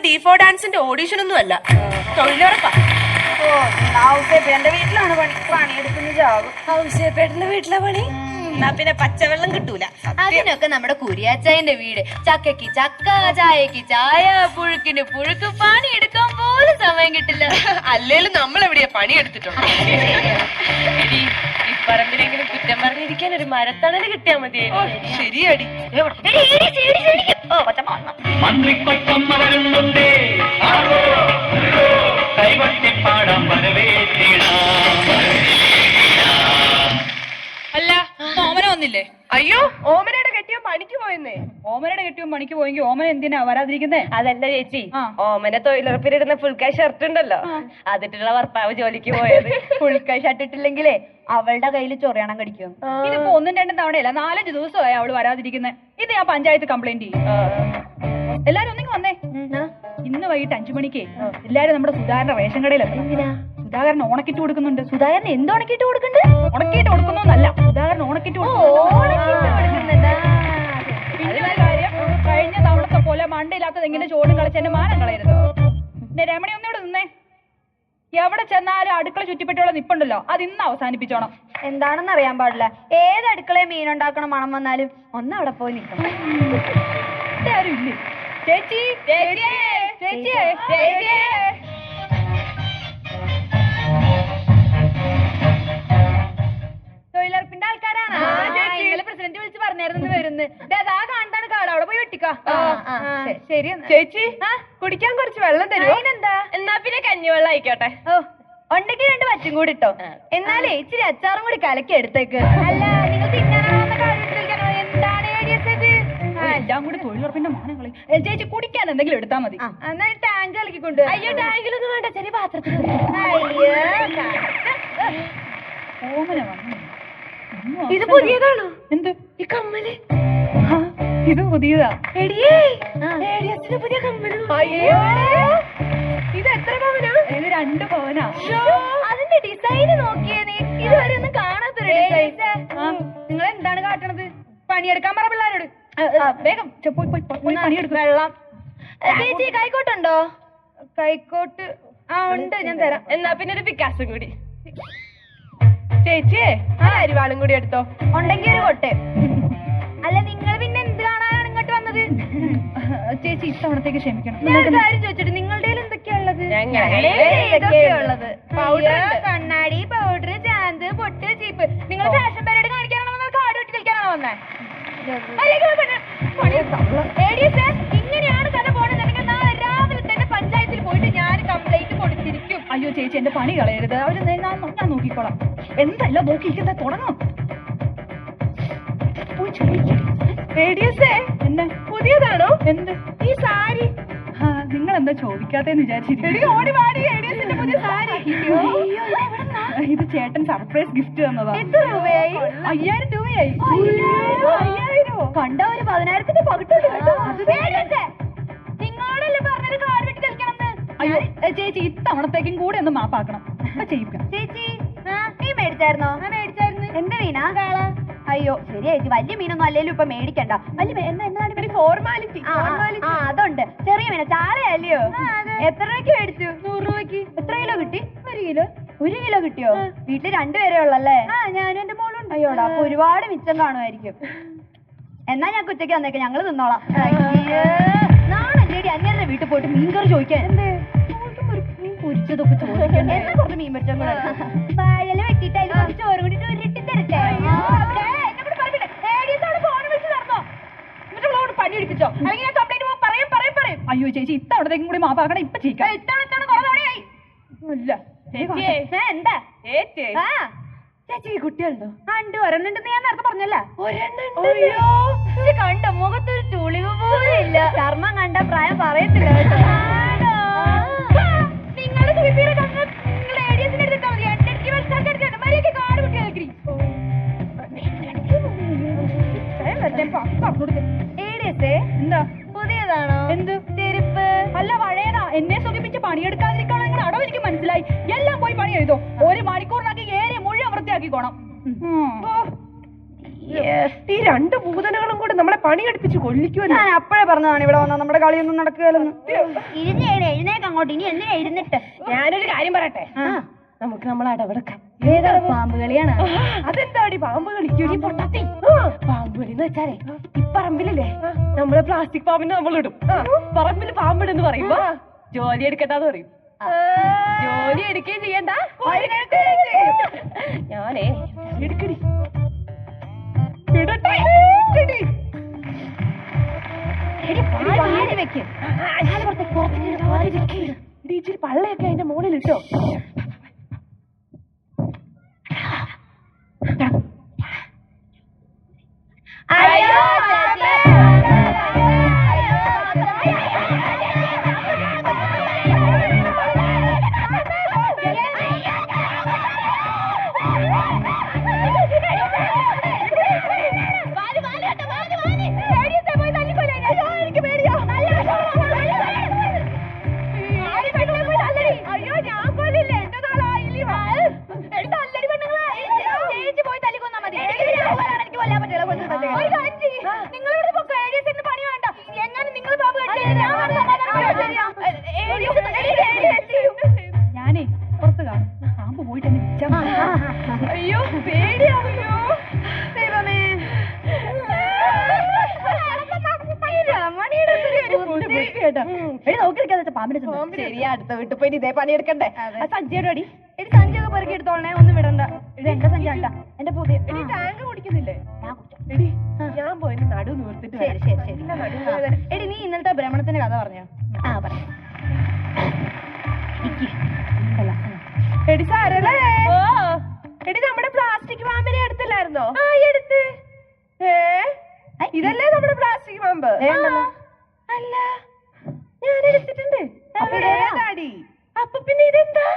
D4 ഡാൻസിന്റെ audition ഒന്നും അല്ല, തൊഴിലുറപ്പാ. ഔസേപ്പേട്ടന്റെ വീട്ടിലാണ് പണിയെടുക്കുന്ന ജാവ്. ഔസേപ്പേട്ടന്റെ വീട്ടിലെ പണി എന്നാ പിന്നെ പച്ചവെള്ളം കിട്ടൂല. അതിനൊക്കെ നമ്മുടെ കുരിയാച്ചായന്റെ വീട്. ചക്കയ്ക്ക് ചക്ക, ചായക്ക് ചായ, പുഴുക്കിന് പുഴുക്ക്. പണിയെടുക്കാൻ പോലും സമയം കിട്ടില്ല. അല്ലേലും നമ്മൾ എവിടെയാ പണിയെടുത്തിട്ടുണ്ട്. ഇപ്പറമ്പിലെങ്കിലും കുറ്റം പറഞ്ഞിരിക്കാൻ ഒരു മരത്തണല് കിട്ടിയാ മതി. ശരിയടി. മന്ത്രിക്കൊപ്പം വരുന്നുണ്ടേ, കൈവട്ടിപ്പാടാം അല്ല, ഓമന വന്നില്ലേ? അയ്യോ, ഓമനയുടെ കെട്ടിയോ പണിക്ക് പോയെന്നേ. ഓമനയുടെ കെട്ടിയും പണിക്ക് പോയെങ്കിൽ ഓമന എന്തിനാ വരാതിരിക്കുന്നേ? അതല്ല ചേച്ചി, ഓമന തൊഴിലുറപ്പിലിടുന്ന ഫുൾ കൈ ഷർട്ട് ഉണ്ടല്ലോ, അതിട്ടുള്ള ഭർത്താവ് ജോലിക്ക് പോയത്. ഫുൾ കൈ ഷർട്ട് ഇട്ടില്ലെങ്കിലേ അവളുടെ കയ്യിൽ ചൊറിയണം കടിക്കും. ഇതിപ്പോ 1-2 തവണയല്ല, 4-5 ദിവസമായി അവള് വരാതിരിക്കുന്നേ. ഇത് ഞാൻ പഞ്ചായത്ത് കംപ്ലൈന്റ് ചെയ്യും. എല്ലാരും ഒന്നിങ്ങ് വന്നേ. ഇന്ന് വൈകിട്ട് 5 മണിക്ക് എല്ലാരും നമ്മുടെ സുധാകരന്റെ റേഷൻ കടയിലെത്തണം. സുധാകരൻ ഓണക്കിറ്റ് കൊടുക്കുന്നുണ്ട്. സുധാകരൻ എന്ത് ഉണക്കിട്ട് കൊടുക്കുന്നുണ്ട്? ഉണക്കിയിട്ട് കൊടുക്കുന്നല്ല, സുധാകരൻ ഓണക്കിറ്റ് കാര്യം. കഴിഞ്ഞ തവണത്തെ പോലെ മണ്ടയില്ലാത്തത് എങ്ങനെ ചോടും കളിച്ച് എന്റെ മാനം കളയരുത്. എന്റെ രമണി ഒന്നിവിടെ നിന്നേ. എവിടെ ചെന്നാലും അടുക്കള ചുറ്റിപ്പറ്റിയുള്ള നിപ്പുണ്ടല്ലോ, അത് ഇന്ന് അവസാനിപ്പിച്ചോണം. എന്താണെന്ന് അറിയാൻ പാടില്ല. ഏത് അടുക്കളയിൽ മീനുണ്ടാക്കണ മണം വന്നാലും ഒന്ന് അവിടെ പോയി നിൽക്കണം. ആരും ഇല്ലേ? ചേച്ചി, ചേച്ചി, ചേച്ചി, ചേച്ചി. തൊഴിലുറപ്പിന്റെ ആൾക്കാരാണ്. പ്രസിഡന്റ് വിളിച്ച് പറഞ്ഞായിരുന്നു വരുന്നു. കാണാണ് കാട്, അവിടെ പോയി വെട്ടിക്കാ. ശരി ചേച്ചി, കുടിക്കാൻ കുറച്ച് വെള്ളം തരുമോ? അതിനെന്താ? എന്നാ പിന്നെ കഞ്ഞിവെള്ളം ആയിക്കോട്ടെ. ഉണ്ടെങ്കിൽ 2 വച്ചും കൂടി ഇട്ടോ. എന്നാലേ ഇച്ചിരി അച്ചാറും കൂടി കലക്കി എടുത്തേക്ക്. അല്ല, നിങ്ങൾ തിന്നാനാവുന്ന കാര്യത്തിലേക്കാണോ? എന്താണ് എല്ലാം കൂടി തൊഴിലുറപ്പിന്റെ മാനങ്ങളെ. ചേച്ചി കുടിക്കാൻ എന്തെങ്കിലും എടുത്താ മതി. എന്നാ ടാങ്ക് കലക്കിക്കൊണ്ട്. അയ്യോ, ടാങ്കിലൊന്നും വേണ്ട, ചെറിയ പാത്രത്തിൽ. ഓമന വന്നു. ഇത് പുതിയതാണോ? എന്ത് ഈ കമ്മല്? ഇത് പുതിയതാ. പുതിയ കമ്മല്. അയ്യോ, ഇത് എത്ര പവനാ? ഇത് 2 പവനാ. അതിന്റെ ഡിസൈൻ നോക്കിയേ നീ. ഇതുവരെ ഒന്നും കാണാത്തൊരു ഡിസൈൻ. നിങ്ങൾ എന്താണ് കാട്ടണത്? പണിയെടുക്കാൻ പറ പിള്ളേരോട്. വേഗം പോയി പണിയെടുക്കും. വെള്ളം. ചേച്ചി കൈക്കോട്ടുണ്ടോ? കൈക്കോട്ട് ഉണ്ട്, ഞാൻ തരാം. എന്നാ പിന്നെ ഒരു പിക്കാസും കൂടി. ചേച്ചിയെ, അരിവാളും കൂടി എടുത്തോ. ഉണ്ടെങ്കിൽ ഒരു കൊട്ടെ. അല്ല, നിങ്ങൾ പിന്നെ എന്ത് കാണാനാണ് ഇങ്ങോട്ട് വന്നത്? ചേച്ചി ഇത്തവണത്തേക്ക് ക്ഷമിക്കണം. ഞാൻ കാര്യം ചോദിച്ചിട്ട് നിങ്ങളുടെ എന്തൊക്കെയാ ഉള്ളത്? ഉള്ളത് കണ്ണാടി, പൗഡർ, ചാന്ത്, പൊട്ട്, ചീപ്പ്. നിങ്ങൾ ഫാഷൻ പരേഡ് കാണിക്കാനാണോ വന്നത്? കാട് വെട്ടി കളിക്കാനാണോ വന്നേ? ഇങ്ങനെയാണ് കഥ പോണെന്നുണ്ടെങ്കിൽ നാളെ രാവിലെ തന്നെ പഞ്ചായത്തിൽ പോയിട്ട് ഞാൻ കംപ്ലൈന്റ് കൊടുത്തിരിക്കും. അയ്യോ ചേച്ചി, എന്റെ പണി കളയരുത്. അവര് ഞാൻ നോക്കിക്കോളാം. എന്തല്ല നോക്കിയിരിക്കുന്നത്? തുടങ്ങും. എന്താ പുതിയതാണോ? എന്ത് ഈ സാരി? നിങ്ങൾ എന്താ ചോദിക്കാത്തേന്ന് വിചാരിച്ചിരിക്കും. ഓടി വാടി, പുതിയ സാരി. ഇത് ചേട്ടൻ സർപ്രൈസ് ഗിഫ്റ്റ് തന്നതാ. എത്ര രൂപയായി? 5000 രൂപയായി. 5000 കണ്ട ഒരു 10,000ത്തിന്റെ പകിട്ടുണ്ട്. നിങ്ങളല്ലേ പറഞ്ഞത് കാട് വെട്ടി കളിക്കണമെന്ന്? അയ്യോ ചേച്ചി, ഇത്തവണത്തേക്കും കൂടെ ഒന്ന് മാപ്പാക്കണം. അപ്പൊ ചെയ്യിക്കാം. ചേച്ചി, നീ മേടിച്ചായിരുന്നോ? മേടിച്ചായിരുന്നു. എന്ത് മീനാ? അയ്യോ ശരി ചേച്ചി, വലിയ മീനൊന്നും അല്ലേലും ഇപ്പൊ മേടിക്കണ്ട. വലിയ എന്താണ് ഫോർമാലിറ്റി? അതുണ്ട്. ചെറിയ മീന ചാളയല്ലയോ? എത്ര രൂപയ്ക്ക് മേടിച്ചു? 100 രൂപയ്ക്ക്. എത്ര കിലോ കിട്ടി? 1 കിലോ കിട്ടിയോ? വീട്ടിൽ 2 പേരേ ഉള്ളല്ലേ? ഞാനും എന്റെ മോളും. അയ്യോടാ, അപ്പൊ ഒരുപാട് മിച്ചം കാണുമായിരിക്കും. എന്നാ ഞാൻ ഉച്ചയ്ക്ക് വന്നേക്കാം, ഞങ്ങള് തിന്നോളാം. നാളെ ചേടി അന്യരുടെ വീട്ടിൽ പോയിട്ട് മീൻകറി ചോദിക്കാൻ. പൊരിച്ചതൊക്കെ ചോദിക്കണ്ടേ? എന്നാ കുറച്ച് മീൻ പൊരിച്ചും കൂടെ വാഴല വെട്ടിട്ട് അതിൽ കുറച്ച് ചോറ് കൂടിട്ട് ഉരുട്ടി തരട്ടെ? പണി എടുപ്പിച്ചോ? അല്ലെങ്കിൽ ഞാൻ കംപ്ലൈന്റ് പറയും. അയ്യോ ചേച്ചി, ഇത്തവണത്തേക്കും കൂടി മാപ്പാക്കണം. ഇപ്പൊ ചെയ്യിക്കാം. എന്താ ചേച്ചി കുട്ടികളുണ്ടോ? ഉണ്ട്, ഒരെണ്ണുണ്ടെന്ന് ഞാൻ നേരത്തെ പറഞ്ഞല്ല. ഒരെണ്ണം കണ്ടോ? മുഖത്തൊരു ചുളിവ് പോലും ഇല്ല. ചർമ്മം കണ്ട പ്രായം പറയത്തില്ല കേട്ടോ. നിങ്ങളുടെ എന്താ പുതിയതാണോ? എന്ത് ചെരുപ്പ്? അല്ല, പഴയതാ. എന്നെ സുഖിപ്പിച്ച് പണിയെടുക്കാതിരിക്കാണോ നിങ്ങളുടെ അടവ്? എനിക്ക് മനസ്സിലായി. എല്ലാം പോയി പണി എഴുതോ. 1 മണിക്കൂറിനകത്ത് ഏരിയ മുഴുവൻ വൃത്തിയാക്കിക്കോണം. ഈ രണ്ട് ഭൂതനകളും കൂടെ നമ്മളെ പണി കടിപ്പിച്ച് കൊല്ലിക്കുമല്ലോ. ഞാൻ അപ്പോഴേ പറഞ്ഞതാണ് ഇവിടെ വന്നാൽ നമ്മുടെ കളിയൊന്നും നടക്കുകയല്ലെന്ന്. എഴുന്നേക്ക് അങ്ങോട്ട്, ഇനി എന്തിനാ എഴുന്നിട്ട്? ഞാനൊരു കാര്യം പറയട്ടെ, നമുക്ക് നമ്മൾ അടവെടുക്കാം. ഏതാ പാമ്പ് കളിയാണ്? അതെന്താടി പാമ്പ് കളിക്കൂടി പൊട്ടത്തി? പാമ്പ് കളി എന്ന് വെച്ചാലേ ഈ പറമ്പിലില്ലേ നമ്മള് പ്ലാസ്റ്റിക് പാമ്പിന് നമ്മളിടും. പറമ്പില് പാമ്പിടെന്ന് പറയുമ്പോ ജോലി എടുക്കണ്ടെന്ന് പറയും. ജോലി എടുക്കുകയും ചെയ്യണ്ട, ഞാനേ എടുക്കടി ഇച്ചിരി പള്ളയൊക്കെ അതിന്റെ മുകളിൽ ഇട്ടോ. ഞാനേ പുറത്ത് കാണും, പാമ്പ് പോയിട്ട് എന്നെ വിളിച്ചാ മതി. അയ്യോ പേടിയാവോ ദൈവമേ, പാമ്പിനെ ശരിയാ, അടുത്ത വീട്ടിൽ പോയി ഇതേ പണിയെടുക്കണ്ടേ? സഞ്ചിയുടെ അടി എടി സഞ്ചൊക്കെ പെറുക്കി എടുത്തോളണേ, ഒന്നും വിടണ്ട. ഇത് എന്റെ സഞ്ചാട്ടാ, എന്റെ പുതിയ. എടി ടാങ്ക് കുടിക്കുന്നില്ലേ? എടി ഞാൻ പോയി നടു നിർത്തിട്ട് ശരി ശരി ശരി. എടി നീ ഇന്നലത്തെ ഭ്രമണത്തിന്റെ കഥ പറഞ്ഞോ? ആ പറഞ്ഞു. എടി സാരല്ലേ, എടി നമ്മുടെ പ്ലാസ്റ്റിക് പാമ്പിനെ എടുത്തില്ലായിരുന്നോ? എടുത്ത്. ഇതല്ലേ നമ്മുടെ പ്ലാസ്റ്റിക് പാമ്പ്? അല്ല, ഞാൻ എടുത്തിട്ടുണ്ട്. അപ്പൊ പിന്നെ ഇതെന്താ?